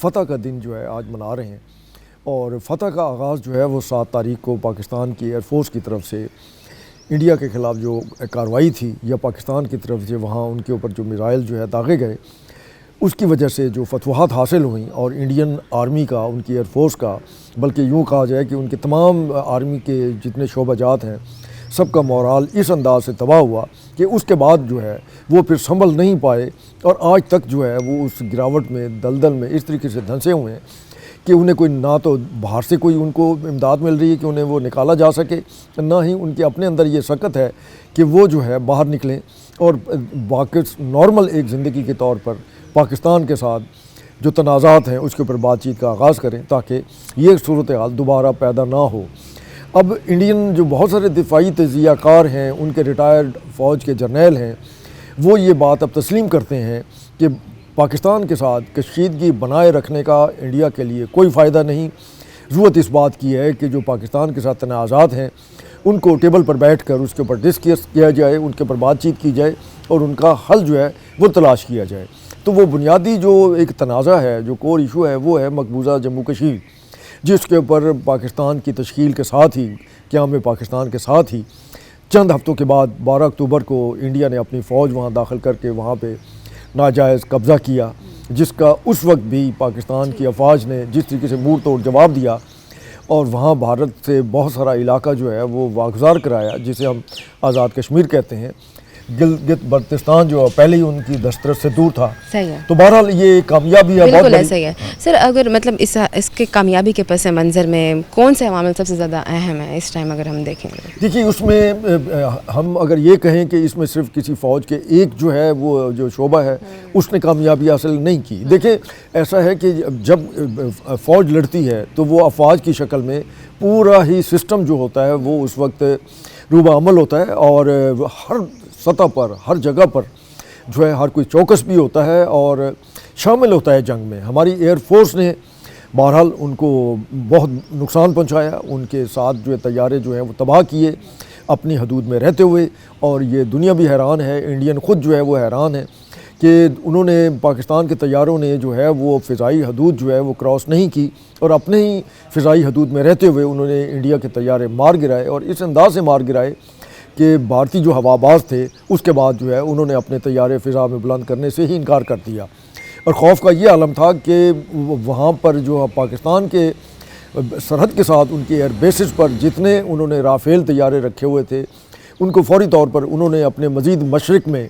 فتح کا دن جو ہے آج منا رہے ہیں، اور فتح کا آغاز جو ہے وہ 7 تاریخ کو پاکستان کی ایئر فورس کی طرف سے انڈیا کے خلاف جو کارروائی تھی، یا پاکستان کی طرف سے وہاں ان کے اوپر جو میزائل جو ہے داغے گئے، اس کی وجہ سے جو فتوحات حاصل ہوئیں، اور انڈین آرمی کا، ان کی ایئر فورس کا، بلکہ یوں کہا جائے کہ ان کے تمام آرمی کے جتنے شعبہ جات ہیں سب کا مورال اس انداز سے تباہ ہوا کہ اس کے بعد جو ہے وہ پھر سنبھل نہیں پائے، اور آج تک جو ہے وہ اس گراوٹ میں، دلدل میں اس طریقے سے دھنسے ہوئے ہیں کہ انہیں کوئی نہ تو باہر سے کوئی ان کو امداد مل رہی ہے کہ انہیں وہ نکالا جا سکے، نہ ہی ان کے اپنے اندر یہ سکت ہے کہ وہ جو ہے باہر نکلیں اور باقی نارمل ایک زندگی کے طور پر پاکستان کے ساتھ جو تنازعات ہیں اس کے اوپر بات چیت کا آغاز کریں، تاکہ یہ صورتحال دوبارہ پیدا نہ ہو۔ اب انڈین جو بہت سارے دفاعی تجزیہ کار ہیں، ان کے ریٹائرڈ فوج کے جرنیل ہیں، وہ یہ بات اب تسلیم کرتے ہیں کہ پاکستان کے ساتھ کشیدگی بنائے رکھنے کا انڈیا کے لیے کوئی فائدہ نہیں، ضرورت اس بات کی ہے کہ جو پاکستان کے ساتھ تنازعات ہیں ان کو ٹیبل پر بیٹھ کر اس کے اوپر ڈسکس کیا جائے، ان کے اوپر بات چیت کی جائے، اور ان کا حل جو ہے وہ تلاش کیا جائے۔ تو وہ بنیادی جو ایک تنازع ہے، جو کور ایشو ہے، وہ ہے مقبوضہ جموں کشمیر، جس کے اوپر پاکستان کی تشکیل کے ساتھ ہی، قیام پاکستان کے ساتھ ہی چند ہفتوں کے بعد 12 اکتوبر کو انڈیا نے اپنی فوج وہاں داخل کر کے وہاں پہ ناجائز قبضہ کیا، جس کا اس وقت بھی پاکستان کی افواج نے جس طریقے سے منہ توڑ جواب دیا، اور وہاں بھارت سے بہت سارا علاقہ جو ہے وہ واگزار کرایا، جسے ہم آزاد کشمیر کہتے ہیں۔ گلگت بلتستان جو پہلے ہی ان کی دسترس سے دور تھا، صحیح ہے، تو بہرحال یہ کامیابی ہے، بہت بالکل بڑی۔ ایسا ہی ہے سر۔ اگر مطلب اس کے کامیابی کے پس منظر میں کون سے عوامل سب سے زیادہ اہم ہیں اس ٹائم اگر ہم دیکھیں گے؟ دیکھیے اس میں ہم اگر یہ کہیں کہ اس میں صرف کسی فوج کے ایک جو ہے وہ جو شعبہ ہے اس نے کامیابی حاصل نہیں کی۔ دیکھیں ایسا ہے کہ جب فوج لڑتی ہے تو وہ افواج کی شکل میں پورا ہی سسٹم جو ہوتا ہے وہ اس وقت روبہ عمل ہوتا ہے، اور ہر سطح پر، ہر جگہ پر جو ہے ہر کوئی چوکس بھی ہوتا ہے اور شامل ہوتا ہے جنگ میں۔ ہماری ایئر فورس نے بہرحال ان کو بہت نقصان پہنچایا، ان کے ساتھ جو ہے طیارے جو ہیں وہ تباہ کیے اپنی حدود میں رہتے ہوئے، اور یہ دنیا بھی حیران ہے، انڈین خود جو ہے وہ حیران ہے کہ انہوں نے، پاکستان کے طیاروں نے جو ہے وہ فضائی حدود جو ہے وہ کراس نہیں کی، اور اپنے ہی فضائی حدود میں رہتے ہوئے انہوں نے انڈیا کے طیارے مار گرائے، اور اس انداز سے مار گرائے کہ بھارتی جو ہواباز تھے اس کے بعد جو ہے انہوں نے اپنے طیارے فضا میں بلند کرنے سے ہی انکار کر دیا۔ اور خوف کا یہ عالم تھا کہ وہاں پر جو پاکستان کے سرحد کے ساتھ ان کے ایئر بیسز پر جتنے انہوں نے رافیل طیارے رکھے ہوئے تھے ان کو فوری طور پر انہوں نے اپنے مزید مشرق میں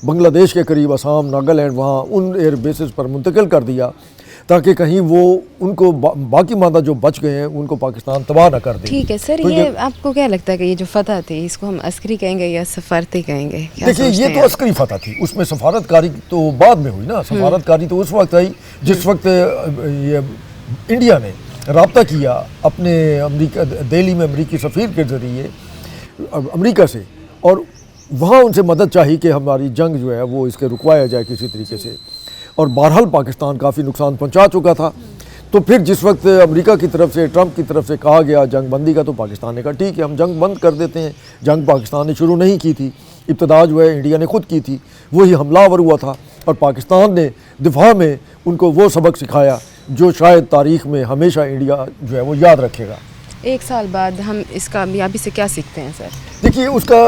بنگلہ دیش کے قریب آسام، ناگالینڈ، وہاں ان ایئر بیسز پر منتقل کر دیا، تاکہ کہیں وہ ان کو باقی ماندہ جو بچ گئے ہیں ان کو پاکستان تباہ نہ کر دے۔ ٹھیک ہے سر، یہ آپ کو کیا لگتا ہے کہ یہ جو فتح تھی اس کو ہم عسکری کہیں گے یا سفارتی کہیں گے؟ دیکھیے یہ تو عسکری فتح تھی، اس میں سفارت کاری تو بعد میں ہوئی نا، سفارت کاری تو اس وقت آئی جس وقت یہ انڈیا نے رابطہ کیا اپنے امریکہ، دہلی میں امریکی سفیر کے ذریعے امریکہ سے، اور وہاں ان سے مدد چاہی کہ ہماری جنگ جو ہے وہ اس کے رکوایا جائے کسی طریقے سے، اور بہرحال پاکستان کافی نقصان پہنچا چکا تھا۔ تو پھر جس وقت امریکہ کی طرف سے، ٹرمپ کی طرف سے کہا گیا جنگ بندی کا، تو پاکستان نے کہا ٹھیک ہے ہم جنگ بند کر دیتے ہیں۔ جنگ پاکستان نے شروع نہیں کی تھی، ابتدا جو ہے انڈیا نے خود کی تھی، وہی حملہ آور ہوا تھا، اور پاکستان نے دفاع میں ان کو وہ سبق سکھایا جو شاید تاریخ میں ہمیشہ انڈیا جو ہے وہ یاد رکھے گا۔ ایک سال بعد ہم اس کامیابی سے کیا سیکھتے ہیں سر؟ دیکھیے اس کا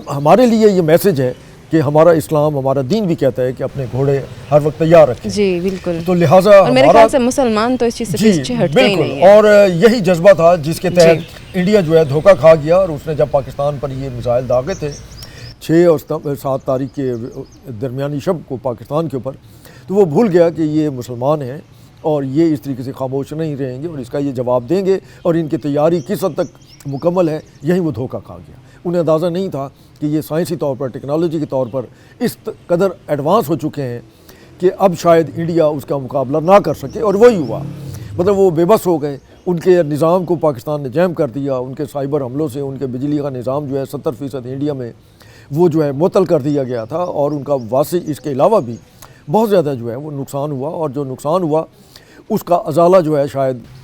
ہمارے لیے یہ میسج ہے کہ ہمارا اسلام، ہمارا دین بھی کہتا ہے کہ اپنے گھوڑے ہر وقت تیار رکھیں۔ جی بالکل، تو لہٰذا اور میرے خیال سے مسلمان تو اس چیز سے پیچھے ہٹتے ہی نہیں ہیں، اور یہی جذبہ تھا جس کے تحت انڈیا جو ہے دھوکہ کھا گیا، اور اس نے جب پاکستان پر یہ میزائل داغے تھے 6 اور 7 تاریخ کے درمیانی شب کو پاکستان کے اوپر، تو وہ بھول گیا کہ یہ مسلمان ہیں اور یہ اس طریقے سے خاموش نہیں رہیں گے اور اس کا یہ جواب دیں گے، اور ان کی تیاری کس حد تک مکمل ہے یہی وہ دھوکہ کھا گیا۔ انہیں اندازہ نہیں تھا کہ یہ سائنسی طور پر، ٹیکنالوجی کے طور پر اس قدر ایڈوانس ہو چکے ہیں کہ اب شاید انڈیا اس کا مقابلہ نہ کر سکے، اور وہی ہوا۔ مطلب وہ بے بس ہو گئے، ان کے نظام کو پاکستان نے جیم کر دیا، ان کے سائبر حملوں سے ان کے بجلی کا نظام جو ہے 70% انڈیا میں وہ جو ہے معطل کر دیا گیا تھا، اور ان کا واسع اس کے علاوہ بھی بہت زیادہ جو ہے وہ نقصان ہوا، اور جو نقصان ہوا اس کا ازالہ جو ہے شاید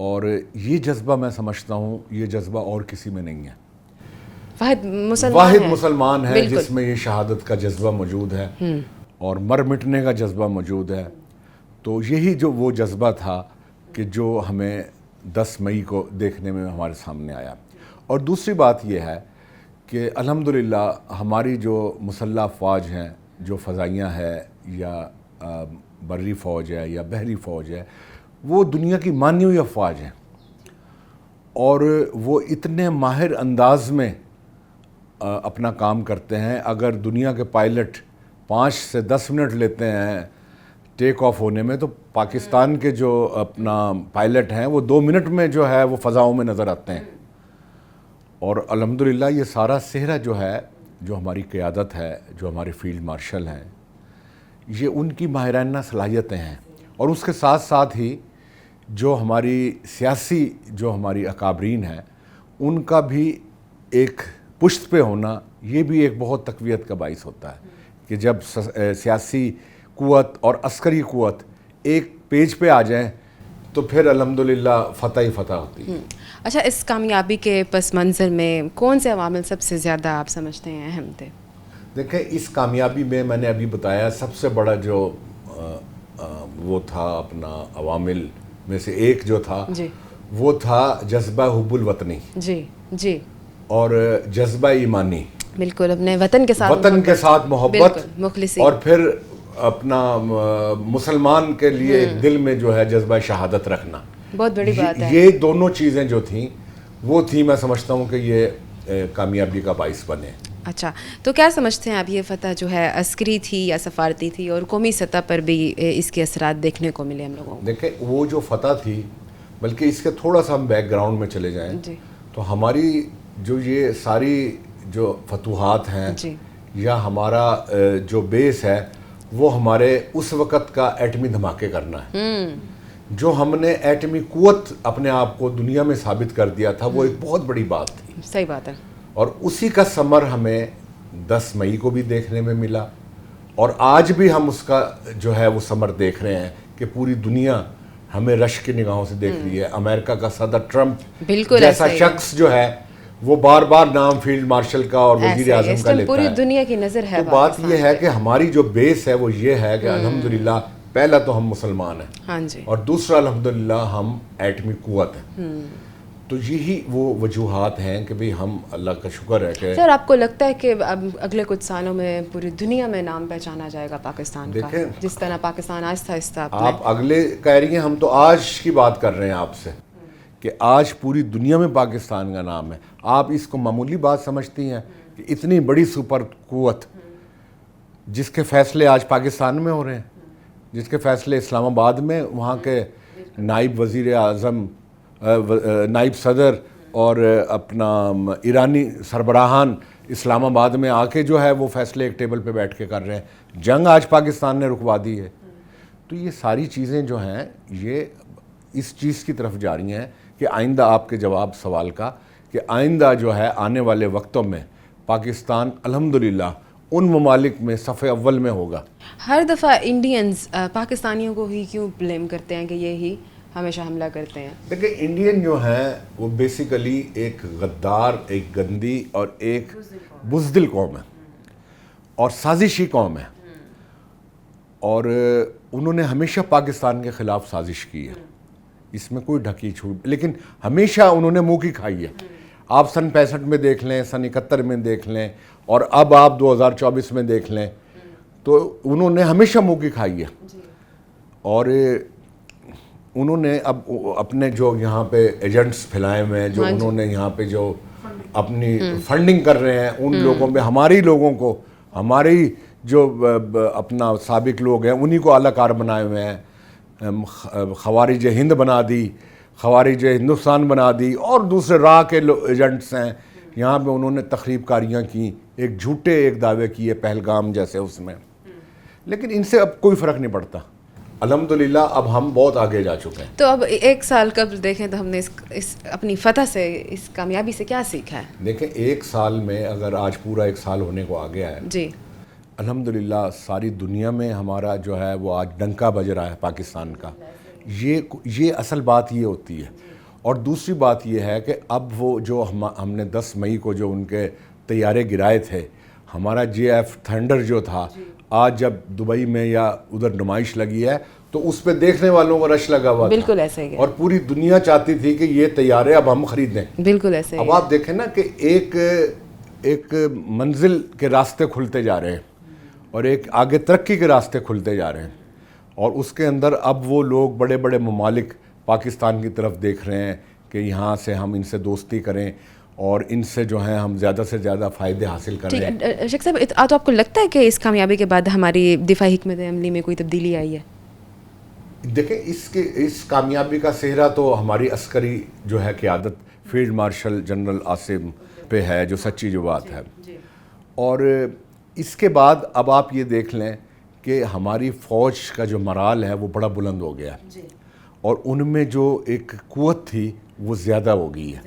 اور یہ جذبہ میں سمجھتا ہوں یہ جذبہ اور کسی میں نہیں ہے. واحد مسلمان ہے جس میں یہ شہادت کا جذبہ موجود ہے اور مر مٹنے کا جذبہ موجود ہے. تو یہی جو وہ جذبہ تھا کہ جو ہمیں 10 مئی کو دیکھنے میں ہمارے سامنے آیا. اور دوسری بات یہ ہے کہ الحمدللہ ہماری جو مسلح افواج ہیں, جو فضائیہ ہے یا بری فوج ہے یا بحری فوج ہے, وہ دنیا کی مانی ہوئی افواج ہیں اور وہ اتنے ماہر انداز میں اپنا کام کرتے ہیں. اگر دنیا کے پائلٹ 5 سے 10 منٹ لیتے ہیں ٹیک آف ہونے میں, تو پاکستان کے جو اپنا پائلٹ ہیں وہ 2 منٹ میں جو ہے وہ فضاؤں میں نظر آتے ہیں. اور الحمدللہ یہ سارا سہرا جو ہے, جو ہماری قیادت ہے, جو ہمارے فیلڈ مارشل ہیں, یہ ان کی ماہرانہ صلاحیتیں ہیں. اور اس کے ساتھ ساتھ ہی جو ہماری سیاسی جو ہماری اکابرین ہیں ان کا بھی ایک پشت پہ ہونا, یہ بھی ایک بہت تقویت کا باعث ہوتا ہے کہ جب سیاسی قوت اور عسکری قوت ایک پیج پہ آ جائیں تو پھر الحمدللہ فتح ہی فتح ہوتی ہے. اچھا, اس کامیابی کے پس منظر میں کون سے عوامل سب سے زیادہ آپ سمجھتے ہیں اہم تھے؟ دیکھیں, اس کامیابی میں نے ابھی بتایا سب سے بڑا جو وہ تھا اپنا عوامل میں سے ایک جو تھا وہ تھا جذبہ حب الوطنی جی اور جذبہ ایمانی. بالکل, اپنے وطن کے ساتھ محبت مخلصی, اور پھر اپنا مسلمان کے لیے ایک دل میں جو ہے جذبہ شہادت رکھنا. بہت بڑی بات ہے. یہ دونوں چیزیں جو تھیں وہ تھی, میں سمجھتا ہوں کہ یہ کامیابی کا باعث بنے. اچھا, تو کیا سمجھتے ہیں آپ یہ فتح جو ہے عسکری تھی یا سفارتی تھی, اور قومی سطح پر بھی اس کے اثرات دیکھنے کو ملے ہم لوگوں کو؟ دیکھیں, وہ جو فتح تھی, بلکہ اس کے تھوڑا سا ہم بیک گراؤنڈ میں چلے جائیں تو ہماری جو یہ ساری جو فتوحات ہیں یا ہمارا جو بیس ہے وہ ہمارے اس وقت کا ایٹمی دھماکے کرنا ہے. جو ہم نے ایٹمی قوت اپنے آپ کو دنیا میں ثابت کر دیا تھا, وہ ایک بہت بڑی بات تھی. صحیح بات ہے. اور اسی کا ثمر ہمیں 10 مئی کو بھی دیکھنے میں ملا, اور آج بھی ہم اس کا جو ہے وہ ثمر دیکھ رہے ہیں کہ پوری دنیا ہمیں رشک کی نگاہوں سے دیکھ رہی ہے. امریکہ کا صدر ٹرمپ جیسا شخص جو ہے وہ بار بار نام فیلڈ مارشل کا اور وزیر اعظم کا لیتا ہے. پوری دنیا کی نظر ہے. تو بات یہ ہے کہ ہماری جو بیس ہے وہ یہ ہے کہ الحمدللہ پہلا تو ہم مسلمان ہیں, اور دوسرا الحمدللہ ہم ایٹمی قوت ہیں. تو یہی وہ وجوہات ہیں کہ بھئی ہم, اللہ کا شکر ہے کہ. سر, آپ کو لگتا ہے کہ اب اگلے کچھ سالوں میں پوری دنیا میں نام پہچانا جائے گا پاکستان کا, جس طرح پاکستان آہستہ آہستہ آپ اگلے کہہ رہی ہیں, ہم تو آج کی بات کر رہے ہیں آپ سے کہ آج پوری دنیا میں پاکستان کا نام ہے. آپ اس کو معمولی بات سمجھتی ہیں کہ اتنی بڑی سپر قوت جس کے فیصلے آج پاکستان میں ہو رہے ہیں, جس کے فیصلے اسلام آباد میں وہاں کے نائب وزیر اعظم, نائب صدر اور اپنا ایرانی سربراہان اسلام آباد میں آ کے جو ہے وہ فیصلے ایک ٹیبل پہ بیٹھ کے کر رہے ہیں. جنگ آج پاکستان نے رکوا دی ہے. تو یہ ساری چیزیں جو ہیں یہ اس چیز کی طرف جا رہی ہیں کہ آئندہ آپ کے جواب سوال کا کہ آئندہ جو ہے آنے والے وقتوں میں پاکستان الحمدللہ ان ممالک میں صف اول میں ہوگا. ہر دفعہ انڈینز پاکستانیوں کو ہی کیوں بلیم کرتے ہیں کہ یہ ہی ہمیشہ حملہ کرتے ہیں؟ دیکھیں, انڈین جو ہیں وہ بیسیکلی ایک غدار, ایک گندی اور ایک بزدل قوم ہے اور سازشی قوم ہے, اور انہوں نے ہمیشہ پاکستان کے خلاف سازش کی ہے. اس میں کوئی ڈھکی چھوٹ, لیکن ہمیشہ انہوں نے منہ کی کھائی ہے. آپ سن 65 میں دیکھ لیں, سن 71 میں دیکھ لیں, اور اب آپ 2024 میں دیکھ لیں, تو انہوں نے ہمیشہ منہ کی کھائی ہے. اور انہوں نے اب اپنے جو یہاں پہ ایجنٹس پھیلائے ہوئے ہیں, جو انہوں نے یہاں پہ جو اپنی فنڈنگ کر رہے ہیں ان لوگوں پہ, ہماری لوگوں کو, ہماری جو اپنا سابق لوگ ہیں انہی کو اعلیٰ کار بنائے ہوئے ہیں. خوارج ہند بنا دی, خوارج ہندوستان بنا دی, اور دوسرے راہ کے ایجنٹس ہیں یہاں پہ انہوں نے تخریب کاریاں کی, ایک جھوٹے ایک دعوے کیے پہلگام جیسے اس میں. لیکن ان سے اب کوئی فرق نہیں پڑتا. الحمدللہ اب ہم بہت آگے جا چکے ہیں. تو اب 1 سال قبل دیکھیں تو ہم نے اس اپنی فتح سے, اس کامیابی سے کیا سیکھا ہے؟ دیکھیں, 1 سال میں اگر آج پورا 1 سال ہونے کو آ گیا ہے جی, الحمدللہ ساری دنیا میں ہمارا جو ہے وہ آج ڈنکا بج رہا ہے پاکستان کا یہ اصل بات یہ ہوتی ہے. اور دوسری بات یہ ہے کہ اب وہ جو ہم نے 10 مئی کو جو ان کے طیارے گرائے تھے, ہمارا JF تھنڈر جو تھا, آج جب دبئی میں یا ادھر نمائش لگی ہے تو اس پہ دیکھنے والوں کا رش لگا ہوا تھا. بالکل ایسے ہی, اور پوری دنیا چاہتی تھی کہ یہ طیارے اب ہم خریدیں. بالکل ایسے ہی. اب آپ دیکھیں نا کہ ایک منزل کے راستے کھلتے جا رہے ہیں اور ایک آگے ترقی کے راستے کھلتے جا رہے ہیں, اور اس کے اندر اب وہ لوگ بڑے بڑے ممالک پاکستان کی طرف دیکھ رہے ہیں کہ یہاں سے ہم ان سے دوستی کریں اور ان سے جو ہیں ہم زیادہ سے زیادہ فائدے حاصل کریں. شیخ صاحب, تو آپ کو لگتا ہے کہ اس کامیابی کے بعد ہماری دفاعی حکمت عملی میں کوئی تبدیلی آئی ہے؟ دیکھیں اس کامیابی کا سہرا تو ہماری عسکری جو ہے قیادت فیلڈ مارشل جنرل عاصم پہ ہے, جو سچی جو بات ہے. اور اس کے بعد اب آپ یہ دیکھ لیں کہ ہماری فوج کا جو مرال ہے وہ بڑا بلند ہو گیا ہے, اور ان میں جو ایک قوت تھی وہ زیادہ ہو گئی ہے,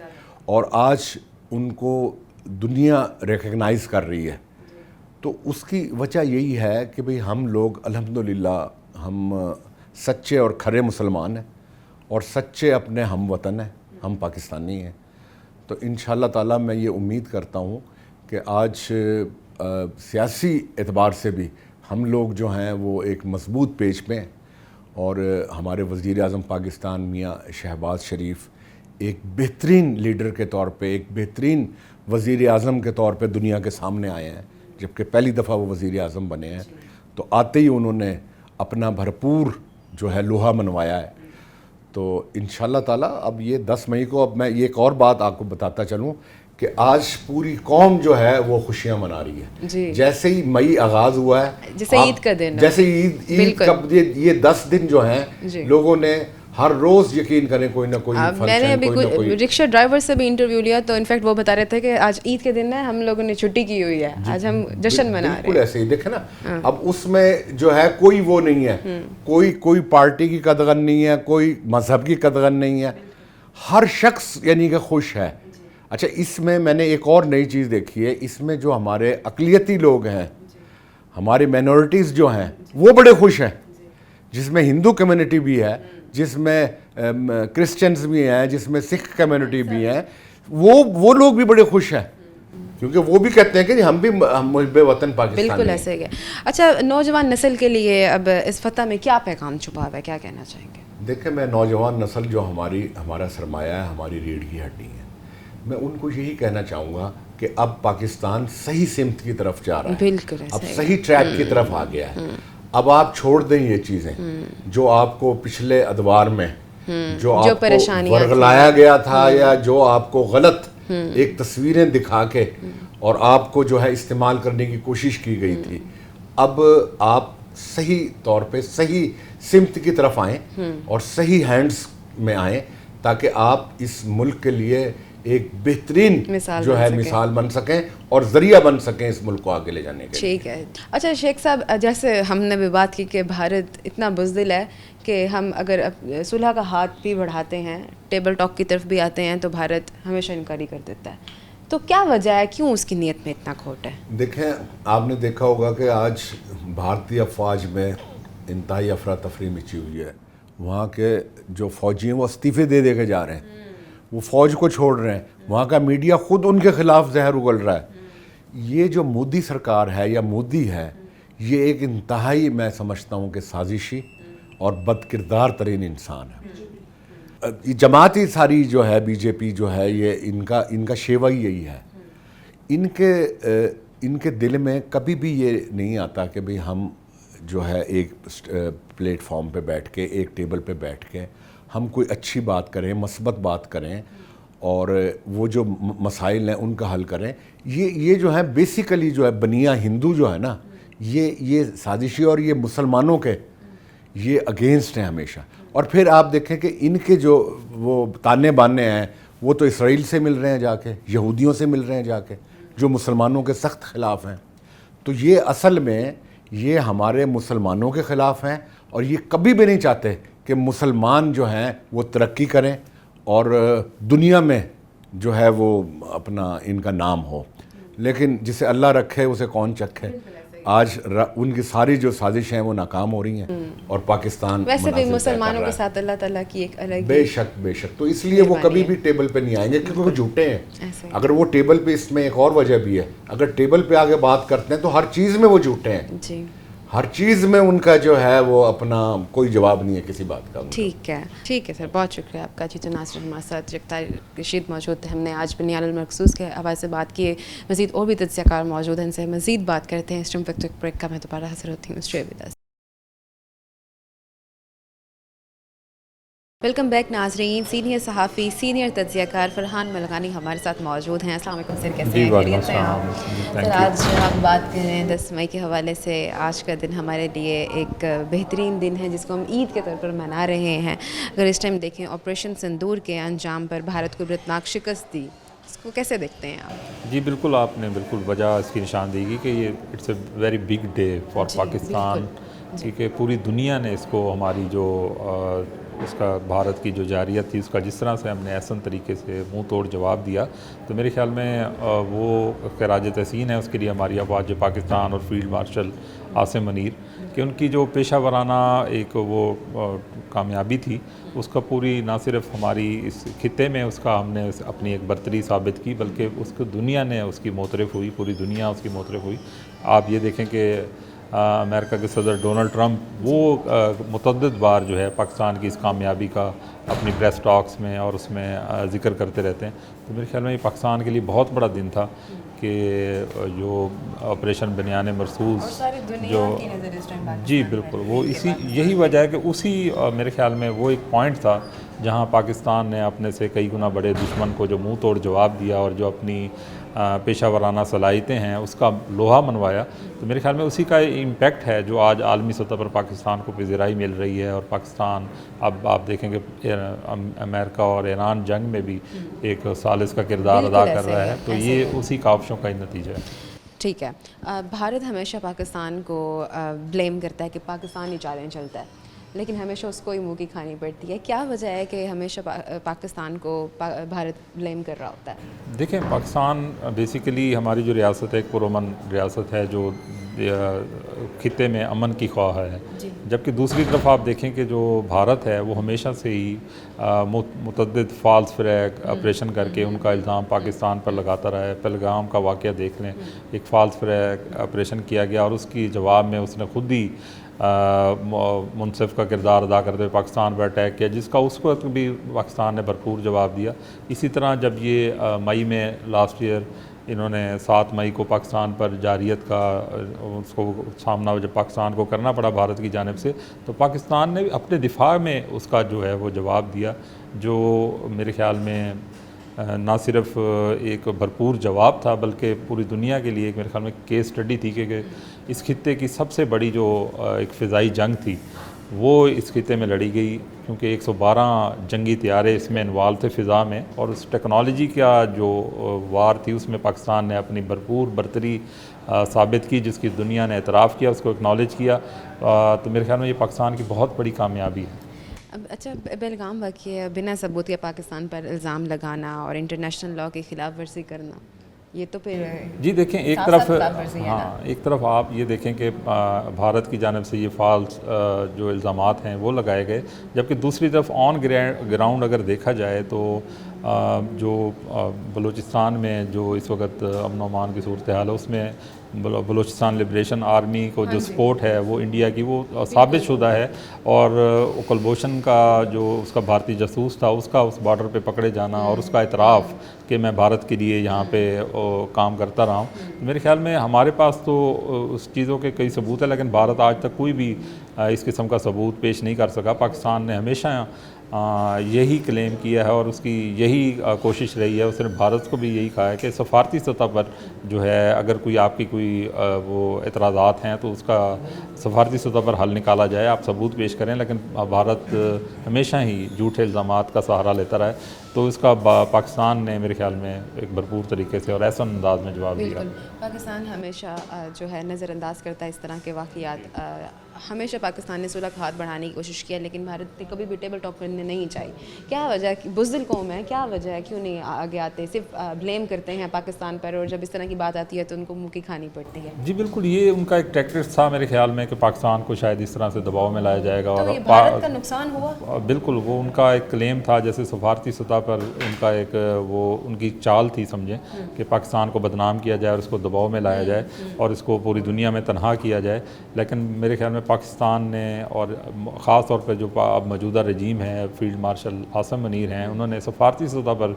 اور آج ان کو دنیا ریکگنائز کر رہی ہے. تو اس کی وجہ یہی ہے کہ بھئی ہم لوگ الحمدللہ ہم سچے اور کھرے مسلمان ہیں اور سچے اپنے ہم وطن ہیں, ہم پاکستانی ہیں. تو انشاءاللہ تعالیٰ میں یہ امید کرتا ہوں کہ آج سیاسی اعتبار سے بھی ہم لوگ جو ہیں وہ ایک مضبوط پیج پہ ہیں, اور ہمارے وزیر اعظم پاکستان میاں شہباز شریف ایک بہترین لیڈر کے طور پہ, ایک بہترین وزیر اعظم کے طور پہ دنیا کے سامنے آئے ہیں, جبکہ پہلی دفعہ وہ وزیر اعظم بنے ہیں. تو آتے ہی انہوں نے اپنا بھرپور جو ہے لوہا منوایا ہے. تو انشاءاللہ تعالیٰ اب یہ 10 مئی کو, اب میں یہ ایک اور بات آپ کو بتاتا چلوں کہ آج پوری قوم جو ہے وہ خوشیاں منا رہی ہے. جیسے ہی مئی آغاز ہوا ہے, جیسے عید کا دن, جیسے عید کا یہ 10 دن جو ہیں لوگوں نے ہر روز یقین کریں کوئی نہ کوئی فنکشن. میں نے ابھی کوئی رکشہ ڈرائیور سے بھی انٹرویو لیا تو انفیکٹ وہ بتا رہے تھے کہ آج عید کے دن ہے, ہم لوگوں نے چھٹی کی ہوئی ہے, آج ہم جشن منا رہے ہیں. بالکل ایسے ہی دیکھیں نا, اب اس میں جو ہے کوئی وہ نہیں ہے, کوئی پارٹی کی قدغن نہیں ہے, کوئی مذہب کی قدغن نہیں ہے, ہر شخص یعنی کہ خوش ہے. اچھا, اس میں نے ایک اور نئی چیز دیکھی ہے, اس میں جو ہمارے اقلیتی لوگ ہیں, ہماری مائنورٹیز جو ہیں وہ بڑے خوش ہیں, جس میں ہندو کمیونٹی بھی ہے, جس میں کرسچنز بھی ہیں, جس میں سکھ کمیونٹی بھی ہیں, وہ لوگ بھی بڑے خوش ہیں, کیونکہ وہ بھی کہتے ہیں کہ ہم بھی محب وطن پاکستانی ہیں. بالکل ایسے ہی ہے. اچھا, نوجوان نسل کے لیے اب اس فتح میں کیا پیغام چھپا ہوا ہے, کیا کہنا چاہیں گے؟ دیکھیں, میں نوجوان نسل جو ہمارا سرمایہ ہے, ہماری ریڑھ کی ہڈی ہے, میں ان کو یہی کہنا چاہوں گا کہ اب پاکستان صحیح سمت کی طرف جا رہا ہے. بالکل, اب صحیح ٹریک کی طرف آ گیا ہے. اب آپ چھوڑ دیں یہ چیزیں جو آپ کو پچھلے ادوار میں جو آپ کو ورغلایا گیا تھا, یا جو آپ کو غلط ایک تصویریں دکھا کے اور آپ کو جو ہے استعمال کرنے کی کوشش کی گئی تھی. اب آپ صحیح طور پہ صحیح سمت کی طرف آئیں اور صحیح ہینڈز میں آئیں, تاکہ آپ اس ملک کے لیے ایک بہترین جو ہے مثال بن سکیں اور ذریعہ بن سکیں اس ملک کو آگے لے جانے کے. ٹھیک ہے. اچھا شیخ صاحب, جیسے ہم نے بھی بات کی کہ بھارت اتنا بزدل ہے کہ ہم اگر صلح کا ہاتھ بھی بڑھاتے ہیں, ٹیبل ٹاک کی طرف بھی آتے ہیں, تو بھارت ہمیشہ انکاری کر دیتا ہے. تو کیا وجہ ہے, کیوں اس کی نیت میں اتنا کھوٹ ہے؟ دیکھیں, آپ نے دیکھا ہوگا کہ آج بھارتی افواج میں انتہائی افراتفری مچی ہوئی ہے. وہاں کے جو فوجی ہیں وہ استعفے دے کے جا رہے ہیں, وہ فوج کو چھوڑ رہے ہیں, وہاں کا میڈیا خود ان کے خلاف زہر اگل رہا ہے. یہ جو مودی سرکار ہے یا مودی ہے, یہ ایک انتہائی میں سمجھتا ہوں کہ سازشی اور بد کردار ترین انسان ہے. جماعتی ساری جو ہے بی جے پی جو ہے, یہ ان کا شیوا ہی یہی ہے. ان کے دل میں کبھی بھی یہ نہیں آتا کہ بھئی ہم جو ہے ایک پلیٹ فارم پہ بیٹھ کے, ایک ٹیبل پہ بیٹھ کے ہم کوئی اچھی بات کریں, مثبت بات کریں, اور وہ جو مسائل ہیں ان کا حل کریں. یہ جو ہے بیسیکلی جو ہے بنیا ہندو جو ہے نا, یہ سازشی اور یہ مسلمانوں کے یہ اگینسٹ ہیں ہمیشہ. اور پھر آپ دیکھیں کہ ان کے جو وہ تانے بانے ہیں وہ تو اسرائیل سے مل رہے ہیں جا کے, یہودیوں سے مل رہے ہیں جا کے, جو مسلمانوں کے سخت خلاف ہیں. تو یہ اصل میں یہ ہمارے مسلمانوں کے خلاف ہیں, اور یہ کبھی بھی نہیں چاہتے کہ مسلمان جو ہیں وہ ترقی کریں اور دنیا میں جو ہے وہ اپنا ان کا نام ہو. لیکن جسے اللہ رکھے اسے کون چکھے. ان کی ساری جو سازشیں ہیں وہ ناکام ہو رہی ہیں اور پاکستان ویسے بھی منازل طے کر مسلمانوں رہا کے ہے۔ ساتھ اللہ تعالیٰ کی ایک الگ بے شک تو اس لیے وہ کبھی بھی ٹیبل پہ نہیں آئیں گے کیونکہ وہ جھوٹے ہیں۔ اگر وہ ٹیبل پہ، اس میں ایک اور وجہ بھی ہے، اگر ٹیبل پہ آگے بات کرتے ہیں تو ہر چیز میں وہ جھوٹے ہیں، جی ہر چیز میں ان کا جو ہے وہ اپنا کوئی جواب نہیں ہے کسی بات کا۔ ٹھیک ہے سر، بہت شکریہ آپ کا۔ جی تو ناظرین ہمارے ساتھ یکتا رشید موجود تھے، ہم نے آج بنیال المرسوس کے حوالے سے بات کی ہے، مزید اور بھی تجزیہ کار موجود ہیں، ان سے مزید بات کرتے ہیں۔ اس ٹائم وقت بریک کا میں دوبارہ حاضر ہوتی ہوں، stay with us. Welcome back ناظرین، سینئر صحافی، سینئر تجزیہ کار فرحان ملکانی ہمارے ساتھ موجود ہیں۔ السلام علیکم سر، کیسے ہیں؟ خیریت سے ہیں آپ؟ سر آج ہم بات کر رہے ہیں 10 مئی کے حوالے سے۔ آج کا دن ہمارے لیے ایک بہترین دن ہے جس کو ہم عید کے طور پر منا رہے ہیں۔ اگر اس ٹائم دیکھیں آپریشن سندور کے انجام پر بھارت کو عبرتناک شکست دی، اس کو کیسے دیکھتے ہیں آپ؟ جی بالکل، آپ نے بالکل وجہ اس کی نشاندہی کہ یہ it's a very big day for Pakistan, کیونکہ پوری دنیا نے اس کو ہماری جو اس کا بھارت کی جو جارحیت تھی اس کا جس طرح سے ہم نے احسن طریقے سے منہ توڑ جواب دیا، تو میرے خیال میں وہ خراج تحسین ہے اس کے لیے ہماری افواج پاکستان اور فیلڈ مارشل عاصم منیر کہ ان کی جو پیشہ ورانہ ایک وہ کامیابی تھی، اس کا پوری نہ صرف ہماری اس خطے میں اس کا ہم نے اپنی ایک برتری ثابت کی، بلکہ اس کو دنیا نے اس کی معترف ہوئی، پوری دنیا اس کی معترف ہوئی۔ آپ یہ دیکھیں کہ امریکہ کے صدر ڈونلڈ ٹرمپ وہ متعدد بار جو ہے پاکستان کی اس کامیابی کا اپنی پریس ٹاکس میں اور اس میں ذکر کرتے رہتے ہیں۔ تو میرے خیال میں یہ پاکستان کے لیے بہت بڑا دن تھا کہ جو آپریشن بنیان مرسوس جو جی بالکل وہ یہی وجہ ہے کہ اسی میرے خیال میں وہ ایک پوائنٹ تھا جہاں پاکستان نے اپنے سے کئی گنا بڑے دشمن کو جو منہ توڑ جواب دیا اور جو اپنی پیشہ ورانہ صلاحیتیں ہیں اس کا لوہا منوایا۔ تو میرے خیال میں اسی کا امپیکٹ ہے جو آج عالمی سطح پر پاکستان کو پذیرائی مل رہی ہے، اور پاکستان اب آپ دیکھیں کہ امریکہ اور ایران جنگ میں بھی ایک ثالث کا کردار ادا کر رہا ہے، تو یہ اسی کاوشوں کا ہی نتیجہ ہے۔ ٹھیک ہے، بھارت ہمیشہ پاکستان کو بلیم کرتا ہے کہ پاکستان ہی چیلنج چلتا ہے، لیکن ہمیشہ اس کو ہی منہ کی کھانی پڑتی ہے۔ کیا وجہ ہے کہ ہمیشہ پاکستان کو بھارت بلیم کر رہا ہوتا ہے؟ دیکھیں، پاکستان بیسیکلی ہماری جو ریاست ہے ایک پرامن ریاست ہے جو خطے میں امن کی خواہ ہے، جبکہ دوسری طرف آپ دیکھیں کہ جو بھارت ہے وہ ہمیشہ سے ہی متعدد فالس فلیگ آپریشن کر کے ان کا الزام پاکستان پر لگاتا رہا ہے۔ پہلگام کا واقعہ دیکھ لیں، ایک فالس فلیگ آپریشن کیا گیا اور اس کی جواب میں اس نے خود ہی منصف کا کردار ادا کرتے ہوئے پاکستان پر اٹیک کیا، جس کا اس وقت بھی پاکستان نے بھرپور جواب دیا۔ اسی طرح جب یہ مئی میں لاسٹ ایئر انہوں نے 7 مئی کو پاکستان پر جارحیت کا اس کو سامنا جب پاکستان کو کرنا پڑا بھارت کی جانب سے، تو پاکستان نے اپنے دفاع میں اس کا جو ہے وہ جواب دیا، جو میرے خیال میں نہ صرف ایک بھرپور جواب تھا بلکہ پوری دنیا کے لیے ایک میرے خیال میں کیس اسٹڈی تھی کہ اس خطے کی سب سے بڑی جو ایک فضائی جنگ تھی وہ اس خطے میں لڑی گئی، کیونکہ 112 جنگی طیارے اس میں انوالو تھے فضا میں، اور اس ٹیکنالوجی کا جو وار تھی اس میں پاکستان نے اپنی بھرپور برتری ثابت کی، جس کی دنیا نے اعتراف کیا، اس کو اکنالج کیا۔ تو میرے خیال میں یہ پاکستان کی بہت بڑی کامیابی ہے۔ اچھا، پہلگام واقعہ بنا ثبوت کے پاکستان پر الزام لگانا اور انٹرنیشنل لاء کی خلاف ورزی کرنا، یہ تو پھر جی دیکھیں، ایک طرف آپ یہ دیکھیں کہ بھارت کی جانب سے یہ فالس جو الزامات ہیں وہ لگائے گئے، جبکہ دوسری طرف آن گراؤنڈ اگر دیکھا جائے تو جو بلوچستان میں جو اس وقت امن و امان کی صورتحال ہے اس میں بلوچستان لبریشن آرمی کو جو سپورٹ ہے وہ انڈیا کی وہ ثابت شدہ ہے، اور کلبھوشن کا جو اس کا بھارتی جاسوس تھا اس کا اس بارڈر پہ پکڑے جانا اور اس کا اعتراف کہ میں بھارت کے لیے یہاں پہ کام کرتا رہا ہوں۔ میرے خیال میں ہمارے پاس تو اس چیزوں کے کئی ثبوت ہیں، لیکن بھارت آج تک کوئی بھی اس قسم کا ثبوت پیش نہیں کر سکا۔ پاکستان نے ہمیشہ یہی کلیم کیا ہے اور اس کی یہی کوشش رہی ہے، اس نے بھارت کو بھی یہی کہا ہے کہ سفارتی سطح پر جو ہے اگر کوئی آپ کی کوئی وہ اعتراضات ہیں تو اس کا سفارتی سطح پر حل نکالا جائے، آپ ثبوت پیش کریں، لیکن بھارت ہمیشہ ہی جھوٹے الزامات کا سہارا لیتا رہا ہے۔ تو اس کا پاکستان نے میرے خیال میں ایک بھرپور طریقے سے اور ایسا انداز میں جواب دیا۔ بالکل، پاکستان ہمیشہ جو ہے نظر انداز کرتا ہے اس طرح کے واقعات۔ ہمیشہ پاکستان نے صلح کا ہاتھ بڑھانے کی کوشش کیا، لیکن بھارت نے کبھی بھی ٹیبل ٹاک کرنے نہیں چاہی۔ کیا وجہ ہے؟ بزدل قوم ہے، کیا وجہ ہے، کیوں نہیں آگے آتے؟ صرف بلیم کرتے ہیں پاکستان پر، اور جب اس طرح کی بات آتی ہے تو ان کو منہ کی کھانی پڑتی ہے۔ جی بالکل، یہ ان کا ایک ٹیکٹکس تھا میرے خیال میں کہ پاکستان کو شاید اس طرح سے دباؤ میں لایا جائے گا، تو اور یہ بھارت کا نقصان ہوا؟ بالکل، وہ ان کا ایک کلیم تھا، جیسے سفارتی سطح پر ان کا ایک وہ ان کی چال تھی سمجھیں، کہ پاکستان کو بدنام کیا جائے اور اس کو دباؤ میں لایا جائے اور اس کو پوری دنیا میں تنہا کیا جائے۔ لیکن میرے خیال میں پاکستان نے، اور خاص طور پہ جو اب موجودہ رجیم ہے، فیلڈ مارشل عاصم منیر ہیں، انہوں نے سفارتی سطح پر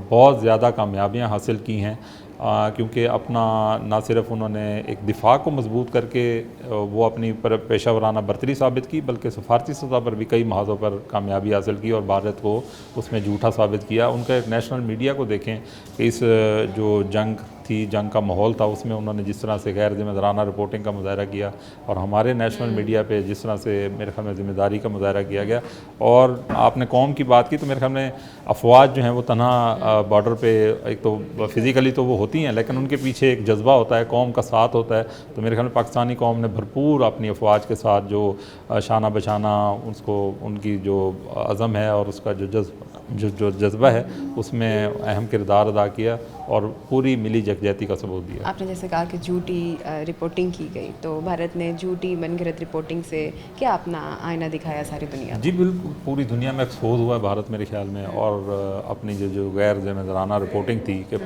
بہت زیادہ کامیابیاں حاصل کی ہیں، کیونکہ اپنا نہ صرف انہوں نے ایک دفاع کو مضبوط کر کے وہ اپنی پیشہ ورانہ برتری ثابت کی، بلکہ سفارتی سطح پر بھی کئی محاذوں پر کامیابی حاصل کی اور بھارت کو اس میں جھوٹا ثابت کیا۔ ان کا ایک نیشنل میڈیا کو دیکھیں کہ اس جو جنگ تھی، جنگ کا ماحول تھا، اس میں انہوں نے جس طرح سے غیر ذمہ دارانہ رپورٹنگ کا مظاہرہ کیا، اور ہمارے نیشنل میڈیا پہ جس طرح سے میرے خیال میں ذمہ داری کا مظاہرہ کیا گیا۔ اور آپ نے قوم کی بات کی تو میرے خیال میں افواج جو ہیں وہ تنہا بارڈر پہ ایک تو فزیکلی تو وہ ہوتی ہیں، لیکن ان کے پیچھے ایک جذبہ ہوتا ہے، قوم کا ساتھ ہوتا ہے۔ تو میرے خیال میں پاکستانی قوم نے بھرپور اپنی افواج کے ساتھ جو شانہ بشانہ اس کو ان کی جو عزم ہے اور اس کا جو جذبہ ہے اس میں اہم کردار ادا کیا اور پوری ملی یکجہتی کا ثبوت دیا۔ آپ نے جیسے کہا کہ جھوٹی رپورٹنگ کی گئی، تو بھارت نے جھوٹی من گھڑت رپورٹنگ سے کیا اپنا آئینہ دکھایا ساری دنیا میں؟ جی بالکل، پوری دنیا میں ایکسپوز ہوا ہے بھارت میرے خیال میں، اور اپنی جو غیر ذمہ دارانہ رپورٹنگ تھی کہ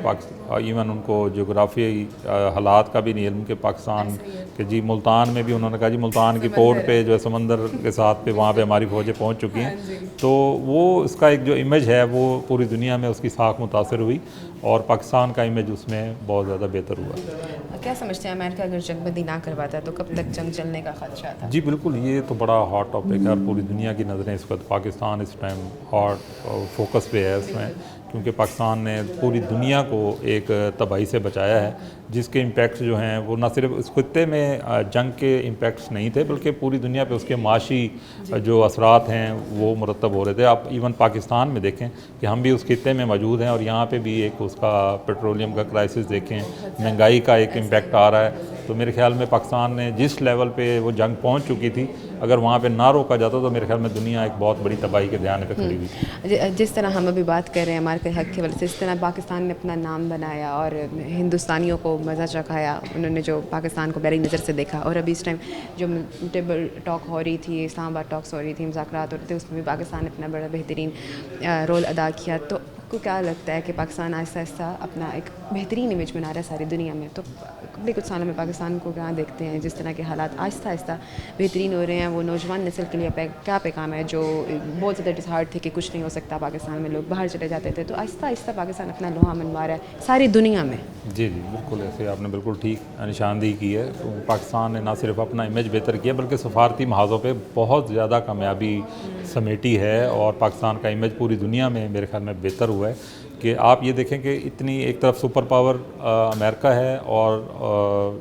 ایون ان کو جغرافیائی حالات کا بھی نہیں علم کہ پاکستان کہ جی ملتان میں بھی انہوں نے کہا جی ملتان کی پورٹ پہ جو ہے سمندر کے ساتھ پہ وہاں پہ ہماری فوجیں پہنچ چکی ہیں، تو وہ اس کا ایک جو امیج ہے وہ پوری دنیا میں اس کی ساکھ متاثر ہوئی، اور پاکستان کا امیج اس میں بہت زیادہ بہتر ہوا۔ کیا سمجھتے ہیں امریکہ اگر جنگ بندی نہ کرواتا تو کب تک جنگ چلنے کا خدشہ تھا؟ جی بالکل، یہ تو بڑا ہاٹ ٹاپک ہے اور پوری دنیا کی نظریں اس وقت پاکستان اس ٹائم ہاٹ فوکس پہ ہے اس میں، کیونکہ پاکستان نے پوری دنیا کو ایک تباہی سے بچایا ہے، جس کے امپیکٹس جو ہیں وہ نہ صرف اس خطے میں جنگ کے امپیکٹس نہیں تھے، بلکہ پوری دنیا پہ اس کے معاشی جو اثرات ہیں وہ مرتب ہو رہے تھے۔ آپ ایون پاکستان میں دیکھیں کہ ہم بھی اس خطے میں موجود ہیں، اور یہاں پہ بھی ایک اس کا پیٹرولیم کا کرائسس دیکھیں، مہنگائی کا ایک امپیکٹ آ رہا ہے۔ تو میرے خیال میں پاکستان نے جس لیول پہ وہ جنگ پہنچ چکی تھی، اگر وہاں پہ نہ روکا جاتا تو میرے خیال میں دنیا ایک بہت بڑی تباہی کے دھیان پہ کھڑی ہوئی تھی۔ جس طرح ہم ابھی بات کر رہے ہیں امریکہ حق کے وجہ سے، اس طرح پاکستان نے اپنا نام بنایا اور ہندوستانیوں کو مزہ چکھایا، انہوں نے جو پاکستان کو بیری نظر سے دیکھا، اور ابھی اس ٹائم جو ٹیبل ٹاک ہو رہی تھی، اسلام آباد ٹاکس ہو رہی تھی، مذاکرات ہو رہے تھے، اس میں بھی پاکستان نے اپنا بڑا بہترین رول ادا کیا۔ تو آپ کو کیا لگتا ہے کہ پاکستان آہستہ آہستہ اپنا ایک بہترین امیج بنا رہا ہے ساری دنیا میں؟ تو اگلے کچھ سالوں میں پاکستان کو کہاں دیکھتے ہیں؟ جس طرح کے حالات آہستہ آہستہ بہترین ہو رہے ہیں، وہ نوجوان نسل کے لیے کیا پیغام ہے جو بہت زیادہ ڈسہارٹ تھے کہ کچھ نہیں ہو سکتا پاکستان میں، لوگ باہر چلے جاتے تھے، تو آہستہ آہستہ پاکستان اپنا لوہا منوا رہا ہے ساری دنیا میں؟ جی جی بالکل، ایسے آپ نے بالکل ٹھیک نشاندہی کی ہے۔ پاکستان نے نہ صرف اپنا امیج بہتر کیا بلکہ سفارتی محاذوں پہ بہت زیادہ کامیابی سمیٹی ہے، اور پاکستان کا امیج پوری دنیا میں میرے خیال میں بہتر ہوا ہے۔ کہ آپ یہ دیکھیں کہ اتنی ایک طرف سپر پاور امریکہ ہے اور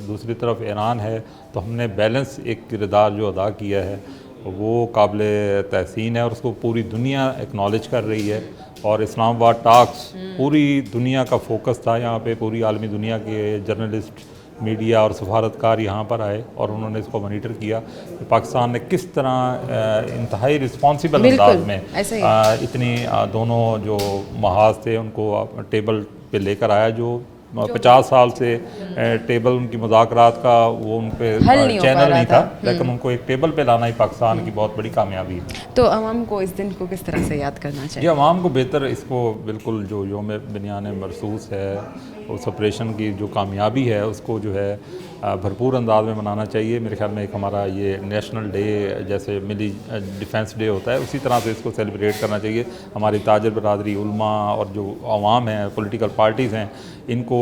دوسری طرف ایران ہے، تو ہم نے بیلنس ایک کردار جو ادا کیا ہے وہ قابل تحسین ہے، اور اس کو پوری دنیا ایکنالج کر رہی ہے۔ اور اسلام آباد ٹاکس پوری دنیا کا فوکس تھا، یہاں پہ پوری عالمی دنیا کے جرنلسٹ، میڈیا اور سفارتکار یہاں پر آئے اور انہوں نے اس کو مانیٹر کیا کہ پاکستان نے کس طرح انتہائی رسپانسیبل انداز میں اتنی دونوں جو محاذ تھے ان کو ٹیبل پہ لے کر آیا، جو 50 سال سے ٹیبل ان کی مذاکرات کا وہ ان پہ چینل نہیں تھا، لیکن ان کو ایک ٹیبل پہ لانا ہی پاکستان کی بہت بڑی کامیابی ہے۔ تو عوام کو اس دن کو کس طرح سے یاد کرنا چاہیے؟ جی عوام کو بہتر اس کو بالکل جو یوم بنیان مرصوص ہے، اس آپریشن کی جو کامیابی ہے اس کو جو ہے بھرپور انداز میں منانا چاہیے۔ میرے خیال میں ایک ہمارا یہ نیشنل ڈے جیسے ملی ڈیفنس ڈے ہوتا ہے اسی طرح سے اس کو سیلیبریٹ کرنا چاہیے۔ ہماری تاجر برادری، علماء اور جو عوام ہیں، پولیٹیکل پارٹیز ہیں، ان کو